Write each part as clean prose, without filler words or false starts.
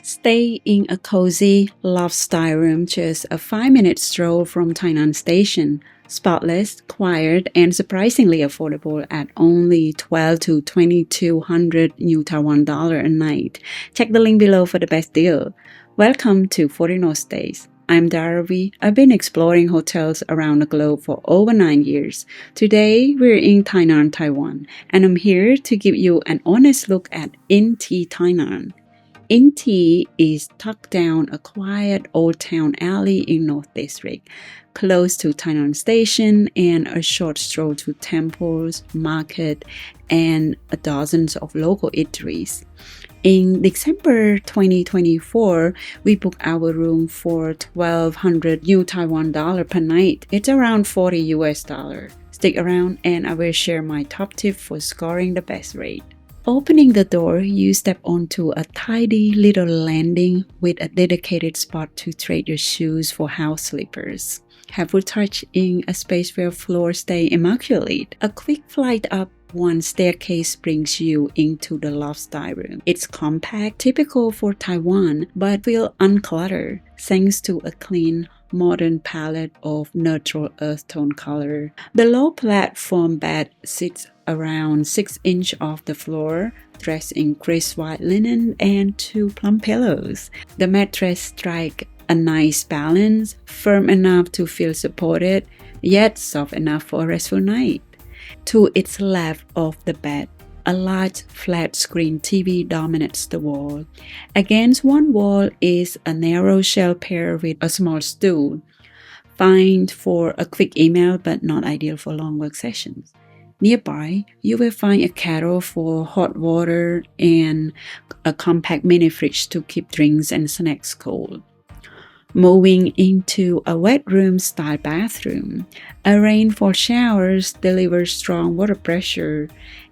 Stay in a cozy, loft-style room just a 5-minute stroll from Tainan Station. Spotless, quiet, and surprisingly affordable at only 12 to 2,200 New Taiwan dollar a night. Check the link below for the best deal. Welcome to 40 Stays. I'm Daravi. I've been exploring hotels around the globe for over 9 years. Today, we're in Tainan, Taiwan, and I'm here to give you an honest look at In.T Tainan. In.T is tucked down a quiet old town alley in North District, close to Tainan Station and a short stroll to temples, market, and dozens of local eateries. In December 2024, we booked our room for 1,200 New Taiwan dollar per night. It's around 40 US dollar. Stick around and I will share my top tip for scoring the best rate. Opening the door, you step onto a tidy little landing with a dedicated spot to trade your shoes for house slippers. Have a touch in a space where floors stay immaculate. A quick flight up one staircase brings you into the loft-style room. It's compact, typical for Taiwan, but feel uncluttered thanks to a clean, modern palette of neutral earth tone color. The low platform bed sits around 6 inches off the floor, dressed in crisp white linen and 2 plump pillows. The mattress strikes a nice balance, firm enough to feel supported, yet soft enough for a restful night. To its left of the bed, a large flat-screen TV dominates the wall. Against one wall is a narrow shelf paired with a small stool. Fine for a quick email but not ideal for long work sessions. Nearby, you will find a kettle for hot water and a compact mini fridge to keep drinks and snacks cold. Moving into a wet room-style bathroom, a rainfall showers deliver strong water pressure,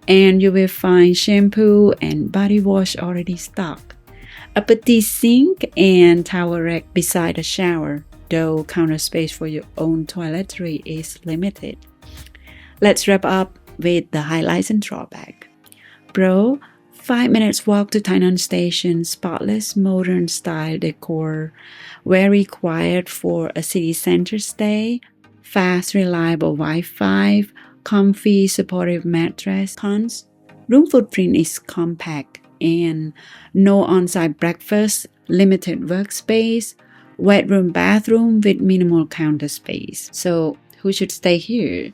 and you will find shampoo and body wash already stocked. A petite sink and towel rack beside the shower, though counter space for your own toiletry is limited. Let's wrap up with the highlights and drawback. Pro, 5 minutes walk to Tainan Station, spotless modern style decor, very quiet for a city center stay, fast reliable Wi-Fi, comfy supportive mattress. Cons, room footprint is compact and no on-site breakfast, limited workspace, wet room bathroom with minimal counter space. So who should stay here?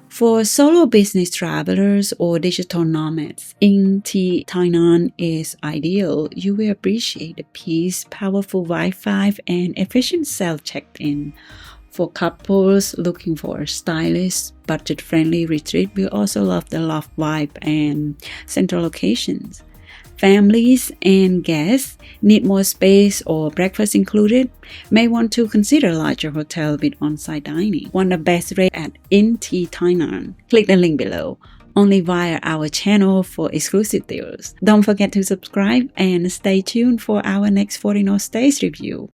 For solo business travelers or digital nomads, In.T Tainan is ideal. You will appreciate the peace, powerful Wi-Fi, and efficient self-check-in. For couples looking for a stylish, budget-friendly retreat, we also love the loft vibe and central locations. Families and guests need more space or breakfast included, may want to consider a larger hotel with on-site dining. Want the best rate at In.T Tainan? Click the link below. Only via our channel for exclusive deals. Don't forget to subscribe and stay tuned for our next 40 Stays review.